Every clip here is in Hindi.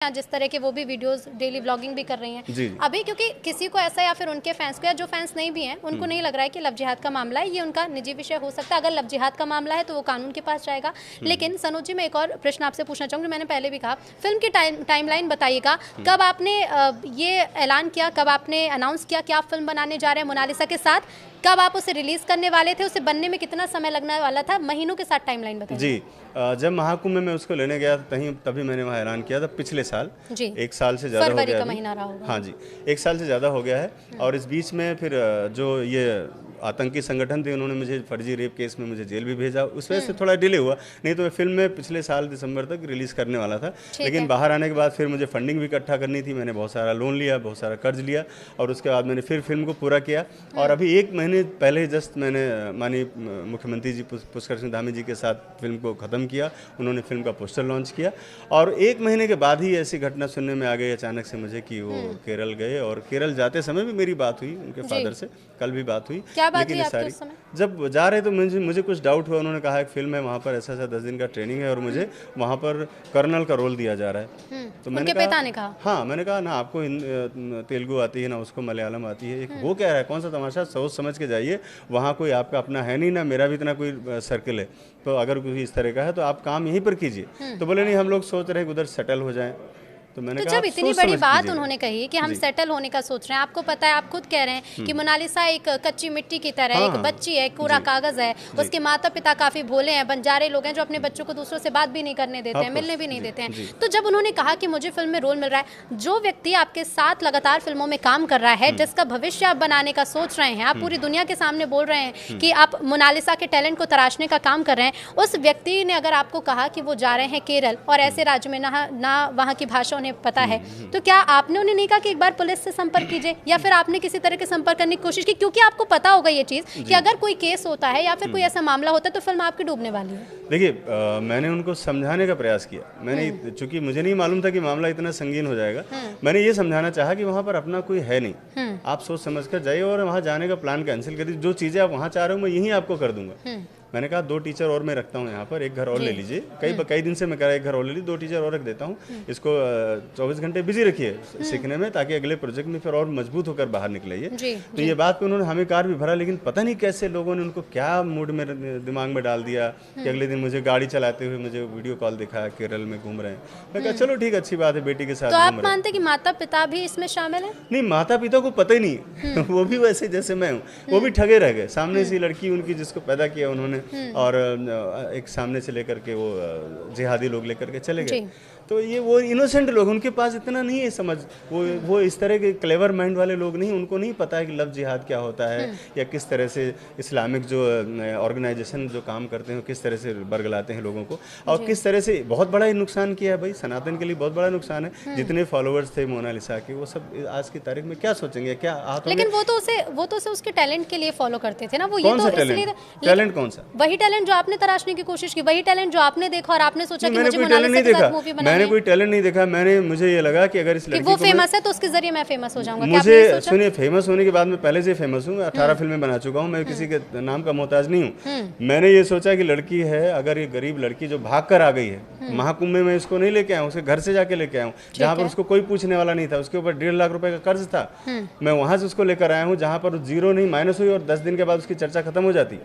जिस तरह के वो भी वीडियोस डेली व्लॉगिंग भी कर रही हैं जी। अभी, क्योंकि किसी को ऐसा या फिर उनके फैंस को या जो फैंस नहीं भी हैं उनको नहीं लग रहा है कि लव जिहाद का मामला है, ये उनका निजी विषय हो सकता है। अगर लव जिहाद का मामला है तो वो कानून के पास जाएगा। लेकिन सनोज जी, मैं एक और प्रश्न आपसे पूछना चाहूँगी। मैंने पहले भी कहा, फिल्म की टाइमलाइन बताइएगा। कब आपने ये ऐलान किया, कब आपने अनाउंस किया कि आप फिल्म बनाने जा रहे हैं मोनालिसा के साथ? कब आप उसे रिलीज करने वाले थे? उसे बनने में कितना समय लगने वाला था? महीनों के साथ टाइमलाइन बताइए। जी, जब महाकुंभ में मैं उसको लेने गया तभी मैंने वहाँ ऐलान किया था, पिछले साल जी। 1 साल से ज़्यादा हो फरवरी गया का अभी। महीना रहा होगा। हाँ जी, 1 साल से ज़्यादा हो गया है। और इस बीच में फिर जो ये आतंकी संगठन थे, उन्होंने मुझे फर्जी रेप केस में मुझे जेल भी भेजा। उस वजह से थोड़ा डिले हुआ, नहीं तो मैं फिल्म में पिछले साल दिसंबर तक रिलीज़ करने वाला था। लेकिन बाहर आने के बाद फिर मुझे फंडिंग भी इकट्ठा करनी थी। मैंने बहुत सारा लोन लिया, बहुत सारा कर्ज लिया, और उसके बाद मैंने फिर फिल्म को पूरा किया। और अभी 1 महीने पहले जस्ट मैंने माननीय मुख्यमंत्री जी पुष्कर सिंह धामी जी के साथ फिल्म को ख़त्म किया। उन्होंने फिल्म का पोस्टर लॉन्च किया, और 1 महीने के बाद ही ऐसी घटना सुनने में आ गई अचानक से मुझे कि वो केरल गए। और केरल जाते समय भी मेरी बात हुई उनके फादर से, कल भी बात हुई। क्या बात लेकिन हुई ये आपकी सारी उस समय? जब जा रहे तो मुझे कुछ डाउट हुआ। उन्होंने कहा एक फिल्म है, वहाँ पर ऐसा 10 दिन का ट्रेनिंग है और मुझे वहाँ पर कर्नल का रोल दिया जा रहा है। तो मैंने उनके पिता ने कहा? हाँ, मैंने कहा ना आपको तेलुगु आती है, ना उसको मलयालम आती है, वो कह रहा है कौन सा तमाशा, सोच समझ के जाइए। वहाँ कोई आपका अपना है नहीं, ना मेरा भी इतना कोई सर्कल है। तो अगर कोई इस तरह का है तो आप काम यहीं पर कीजिए। तो बोले नहीं, हम लोग सोच रहे हैं उधर सेटल हो जाएं। तो मैंने तो कहा जब इतनी बड़ी बात उन्होंने कही कि हम सेटल होने का सोच रहे हैं, आपको पता है, आप खुद कह रहे हैं कि मोनालिसा एक कच्ची मिट्टी की तरह, एक बच्ची है, कूड़ा कागज है। उसके माता पिता काफी भोले हैं, बंजारे लोग हैं जो अपने बच्चों को दूसरों से बात भी नहीं करने देते हैं, मिलने भी नहीं देते हैं। तो जब उन्होंने कहा कि मुझे फिल्म में रोल मिल रहा है, जो व्यक्ति आपके साथ लगातार फिल्मों में काम कर रहा है, जिसका भविष्य आप बनाने का सोच रहे हैं, आप पूरी दुनिया के सामने बोल रहे हैं कि आप मोनालिसा के टैलेंट को तराशने का काम कर रहे हैं, उस व्यक्ति ने अगर आपको कहा कि वो जा रहे हैं केरल और ऐसे राज्य में ना वहाँ की भाषा उन्हें पता है, तो क्या आपने उन्हें नहीं कहा कि एक बार पुलिस से संपर्क कीजिए, या फिर आपने किसी तरह के संपर्क करने की कोशिश की? क्योंकि आपको पता होगा ये चीज़ कि अगर कोई केस होता है या फिर कोई ऐसा मामला होता है तो फिल्म आपकी डूबने वाली है। देखिए, मैंने उनको समझाने का प्रयास किया। मैंने, चूंकि मुझे नहीं मालूम था कि मामला इतना संगीन हो जाएगा, मैंने ये समझाना चाहा कि वहाँ पर अपना कोई है नहीं, आप सोच समझ कर जाइए और वहाँ जाने का प्लान कैंसिल कर दीजिए। जो चीज़ें आप वहाँ चाह रहे हो मैं यहीं आपको कर दूंगा। मैंने कहा 2 टीचर और मैं रखता हूँ यहाँ पर, एक घर और ले लीजिए। कई दिन से मैं कह रहा एक घर और ले लीजिए, 2 टीचर और रख देता हूँ। इसको 24 घंटे बिजी रखिए सीखने में, ताकि अगले प्रोजेक्ट में फिर और मजबूत होकर बाहर निकले। तो ये बात पे उन्होंने हमें कार भी भरा, लेकिन पता नहीं कैसे लोगों ने उनको क्या मूड में दिमाग में डाल दिया कि अगले दिन मुझे गाड़ी चलाते हुए मुझे वीडियो कॉल दिखाया, केरल में घूम रहे हैं। मैं कहा चलो ठीक, अच्छी बात है, बेटी के साथ। तो आप मानते कि माता पिता भी इसमें शामिल है? नहीं, माता पिता को पता ही नहीं। वो भी वैसे जैसे मैं हूँ, वो भी ठगे रह गए। सामने से लड़की उनकी जिसको पैदा किया उन्होंने, और एक सामने से लेकर के वो जिहादी लोग लेकर के चले गए। तो ये वो इनोसेंट लोग, उनके पास इतना नहीं है समझ, वो इस तरह के क्लेवर माइंड वाले लोग नहीं, उनको नहीं पता है कि लव जिहाद क्या होता है, या किस तरह से इस्लामिक जो ऑर्गेनाइजेशन जो काम करते हैं किस तरह से बरगलाते हैं लोगों को, और किस तरह से बहुत बड़ा नुकसान किया है भाई, सनातन के लिए बहुत बड़ा नुकसान है। जितने फॉलोअर्स थे मोनालिसा के, वो सब आज की तारीख में क्या सोचेंगे, क्या हाथ। लेकिन वो तो उसे उसके टैलेंट के लिए फॉलो करते थे ना। वो कौन सा टैलेंट? टैलेंट कौन सा? वही टैलेंट जो आपने तराशने की कोशिश की, वही टैलेंट जो आपने देखा और आपने सोचा कि मुझे मोनालिसा के साथ मूवी बनानी है। मैंने कोई टैलेंट नहीं देखा। मुझे ये लगा कि अगर इस लड़की वो फेमस है तो उसके जरिए मैं फेमस हो जाऊंगा। मुझे सुनिए, फेमस होने के बाद मैं पहले से फेमस हूँ, 18 फिल्में बना चुका हूँ, मैं किसी के नाम का मोहताज नहीं हूँ। मैंने ये सोचा कि लड़की है, अगर ये गरीब लड़की जो भाग कर आ गई है, महाकुंभ में मैं इसको नहीं लेके आया, उसके घर से जाके लेके आया हूँ, जहाँ पर उसको कोई पूछने वाला नहीं था, उसके ऊपर 1.5 लाख रुपए का कर्ज था। मैं वहां से उसको लेकर आया हूँ, जहाँ पर जीरो नहीं माइनस हुई और 10 दिन के बाद उसकी चर्चा खत्म हो जाती।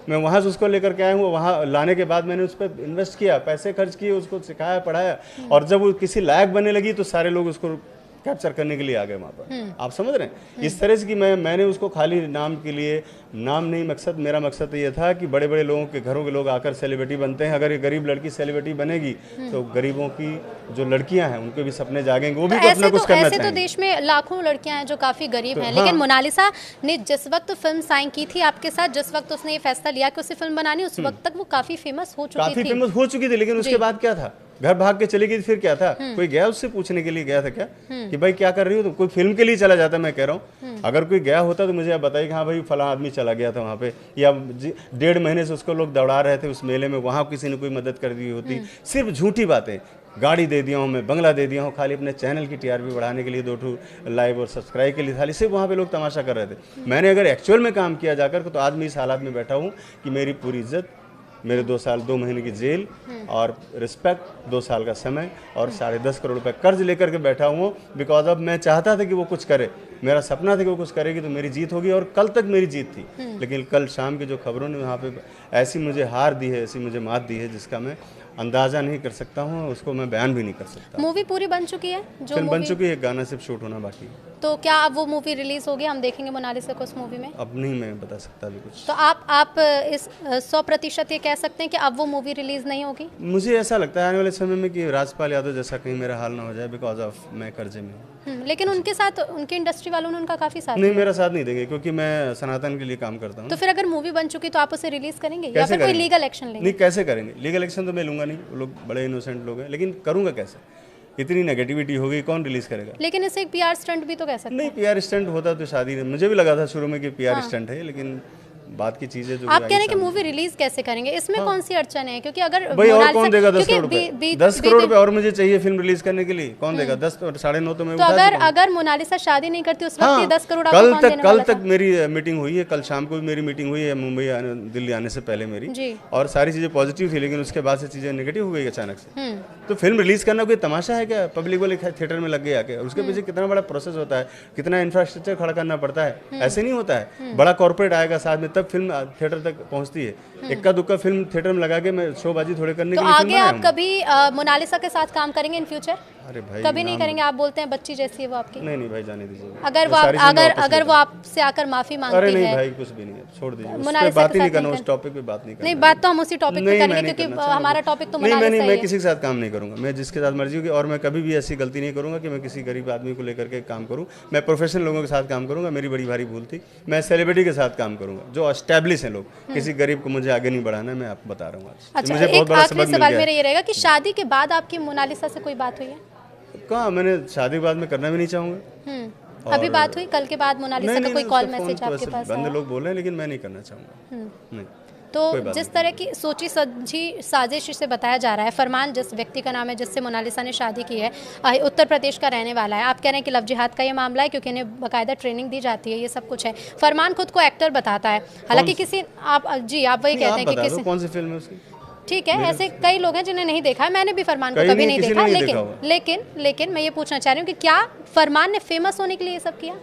मैं वहां से उसको लेकर के आया हूँ। वहां लाने के बाद मैंने उस पर इन्वेस्ट किया, पैसे खर्च किए, उसको सिखाया, पढ़ाया, और जब वो किसी लायक बनने लगी तो सारे लोग उसको कैप्चर करने के लिए आ गए वहाँ पर। आप समझ रहे हैं इस तरह से कि मैंने उसको खाली नाम के लिए, नाम नहीं, मकसद, मेरा मकसद तो ये था कि बड़े बड़े लोगों के घरों के लोग आकर सेलिब्रिटी बनते हैं। अगर ये गरीब लड़की सेलिब्रिटी बनेगी तो गरीबों की जो लड़कियां हैं उनके भी सपने जागेंगे, वो भी तो अपना कुछ करना चाहेंगे। तो देश में लाखों लड़कियां हैं जो काफी गरीब हैं, लेकिन मोनालिसा ने जिस वक्त फिल्म साइन की थी आपके साथ, जिस वक्त उसने ये फैसला लिया कि उसे फिल्म बनानी, उस वक्त तक वो काफी फेमस हो चुकी थी। लेकिन उसके बाद क्या था? घर भाग के चली गई, फिर क्या था? कोई गया उससे पूछने के लिए गया था क्या कि भाई क्या कर रही हो तुम? कोई फिल्म के लिए चला जाता, मैं कह रहा हूँ। अगर कोई गया होता तो मुझे आप बताइए कि हाँ भाई फला आदमी चला गया था वहाँ पे, या 1.5 महीने से उसको लोग दौड़ा रहे थे उस मेले में, वहाँ किसी ने कोई मदद कर दी होती। सिर्फ झूठी बातें, गाड़ी दे दिया हूँ मैं, बंगला दे दिया हूँ, खाली अपने चैनल की टीआरपी बढ़ाने के लिए, 2 लाइव और सब्सक्राइब के लिए, खाली सिर्फ वहाँ पे लोग तमाशा कर रहे थे। मैंने अगर एक्चुअल में काम किया जाकर तो आज मैं इस हालात में बैठा हूँ कि मेरी पूरी इज्जत मेरे 2 महीने की जेल और रिस्पेक्ट, 2 साल का समय और 10.5 करोड़ रुपए कर्ज लेकर के बैठा हूँ, बिकॉज अब मैं चाहता था कि वो कुछ करे, मेरा सपना था कि वो कुछ करेगी तो मेरी जीत होगी, और कल तक मेरी जीत थी। लेकिन कल शाम की जो खबरों ने वहाँ पे ऐसी मुझे हार दी है, ऐसी मुझे मात दी है, जिसका मैं अंदाज़ा नहीं कर सकता हूँ, उसको मैं बयान भी नहीं कर सकता। मूवी पूरी बन चुकी है, जो फिल्म बन चुकी है, गाना सिर्फ शूट होना बाकी है। तो क्या अब वो मूवी रिलीज होगी, हम देखेंगे मोनालिसा को उस मूवी में? अब नहीं मैं बता सकता अभी कुछ। तो आप इस 100% ये कह सकते हैं कि अब वो मूवी रिलीज नहीं होगी? मुझे ऐसा लगता है आने वाले समय में कि राजपाल यादव जैसा कहीं मेरा हाल ना हो जाए, बिकॉज ऑफ मैं कर्जे में हूँ। लेकिन उनके साथ उनकी इंडस्ट्री वालों ने उनका काफी साथ नहीं, मेरा साथ नहीं देंगे, क्योंकि मैं सनातन के लिए काम करता हूँ। तो फिर अगर मूवी बन चुकी तो आप उसे रिलीज करेंगे या फिर कोई लीगल एक्शन लेंगे? नहीं, कैसे करेंगे? लीगल एक्शन तो मैं लूंगा नहीं, वो लोग बड़े इनोसेंट लोग हैं, लेकिन करूंगा कैसे? इतनी नेगेटिविटी हो गई, कौन रिलीज करेगा? लेकिन इसे एक पीआर स्टंट भी तो कह सकते हैं। नहीं, पीआर स्टंट होता तो शादी नहीं, मुझे भी लगा था शुरू में कि पीआर स्टंट है, लेकिन बात की चीजें जो आप कह रहे हैं कि मूवी रिलीज कैसे करेंगे, इसमें कौन सी अड़चन है? क्योंकि अगर भाई और कौन देगा 10 करोड़ रुपए? 10 करोड़ रुपए और मुझे चाहिए फिल्म रिलीज करने के लिए, कौन देगा? 10 और 9.5 तो मैं तो अगर मोनालिसा शादी नहीं करती उस वक्त ये 10 करोड़ आपको कौन देने वाला कल था? तक मेरी मीटिंग हुई है, कल शाम को भी मेरी मीटिंग हुई है मुंबई दिल्ली आने से पहले मेरी, जी। और सारी चीजें पॉजिटिव थी, लेकिन उसके बाद से चीजें नेगेटिव हो गई अचानक से। तो फिल्म रिलीज करना कोई तमाशा है क्या? पब्लिक वाले थिएटर में लग गया क्या? उसके पीछे कितना बड़ा प्रोसेस होता है, कितना इंफ्रास्ट्रक्चर खड़ा करना पड़ता है, ऐसे नहीं होता है। बड़ा कॉर्पोरेट आएगा साथ में तब फिल्म थिएटर तक पहुंचती है। इक्का दुक्का फिल्म थिएटर में लगा के मैं शोबाजी थोड़े करने के लिए आगे आप कभी मोनालिसा के साथ काम करेंगे इन फ्यूचर? अरे भाई कभी नहीं करेंगे? आप बोलते हैं बच्ची जैसी है वो आपकी। नहीं भाई, जाने दीजिए। अगर वो आपसे आकर माफी मांगती है? अरे नहीं भाई, कुछ भी नहीं है, छोड़ दीजिए, उस पे बात ही नहीं करना, उस टॉपिक पे बात नहीं करना। नहीं, बात तो हम उसी टॉपिक पे करेंगे क्योंकि हमारा टॉपिक तो मोनालिसा ही है। मैं किसी के साथ काम नहीं करूंगा, मैं जिसके साथ मर्जी होगी, और मैं कभी भी ऐसी गलती नहीं करूंगा कि मैं किसी गरीब आदमी को लेकर के काम करूं। मैं प्रोफेशनल लोगों के साथ काम करूंगा, मेरी बड़ी भारी भूल थी। मैं सेलिब्रिटी के साथ काम करूंगा, जो एस्टैब्लिश है लोग, किसी गरीब को मुझे आगे नहीं बढ़ाना है, मैं आपको बता रहा हूँ। अच्छा, एक आखिरी सवाल मेरा ये रहेगा कि शादी के बाद आपकी मोनालिसा से कोई बात हुई है? कहाँ, मैंने शादी के बाद में करना भी नहीं चाहूँगा। अभी बात हुई कल के बाद मोनालिसा का कोई कॉल मैसेज आपके पास बंदे लोग बोल रहे हैं, लेकिन मैं नहीं करना चाहूँगा। नहीं। तो जिस तरह की सोची सजी साजिश से बताया जा रहा है, फरमान जिस व्यक्ति का नाम है जिससे मोनालिसा ने शादी की है, उत्तर प्रदेश का रहने वाला है। आप कह रहे हैं कि लव जिहाद का ये मामला है क्योंकि इन्हें बाकायदा ट्रेनिंग दी जाती है, ये सब कुछ है। फरमान खुद को एक्टर बताता है, हालांकि किसी आप वही कहते हैं कि किसी कौन सी फिल्म है उसकी? ठीक है, ऐसे कई लोग हैं जिन्हें नहीं देखा है, मैंने भी फरमान को कभी नहीं देखा, लेकिन मैं ये पूछना चाह रही हूँ कि क्या फरमान ने फेमस होने के लिए ये सब किया?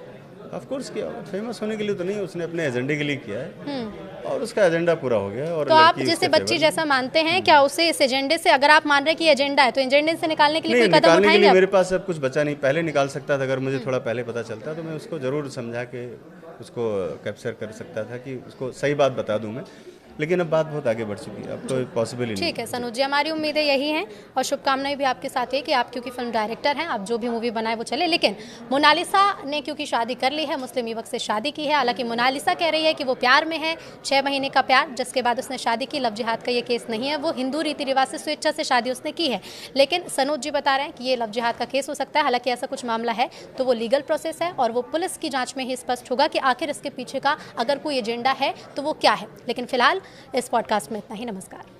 ऑफ कोर्स किया, फेमस होने के लिए तो नहीं, उसने अपने एजेंडे के लिए किया है और उसका एजेंडा पूरा हो गया। और तो आप जिसे बच्ची जैसा मानते हैं, क्या उसे इस एजेंडे से, अगर आप मान रहे कि एजेंडा है, तो एजेंडे से निकालने के लिए कोई कदम उठाएंगे? मेरे पास अब कुछ बचा नहीं, पहले निकाल सकता था, अगर मुझे थोड़ा पहले पता चलता तो मैं उसको जरूर समझा के उसको कैप्चर कर सकता था कि उसको सही बात बता दूं मैं, लेकिन अब बात बहुत आगे बढ़ चुकी है, अब तो पॉसिबल ही नहीं। ठीक है सनोज जी, हमारी उम्मीदें यही हैं और शुभकामनाएं भी आपके साथ है कि आप क्योंकि फिल्म डायरेक्टर हैं, आप जो भी मूवी बनाए वो चले। लेकिन मोनालिसा ने क्योंकि शादी कर ली है, मुस्लिम युवक से शादी की है, हालांकि मोनालिसा कह रही है कि वो प्यार में है, 6 महीने का प्यार, जिसके बाद उसने शादी की। लव जिहाद का ये केस नहीं है, वो हिंदू रीति रिवाज से स्वेच्छा से शादी उसने की है। लेकिन सनोज जी बता रहे हैं कि ये लव जिहाद का केस हो सकता है, हालांकि ऐसा कुछ मामला है तो वो लीगल प्रोसेस है और वो पुलिस की जाँच में ही स्पष्ट होगा कि आखिर इसके पीछे का अगर कोई एजेंडा है तो वो क्या है। लेकिन फिलहाल इस पॉडकास्ट में इतना ही। नमस्कार।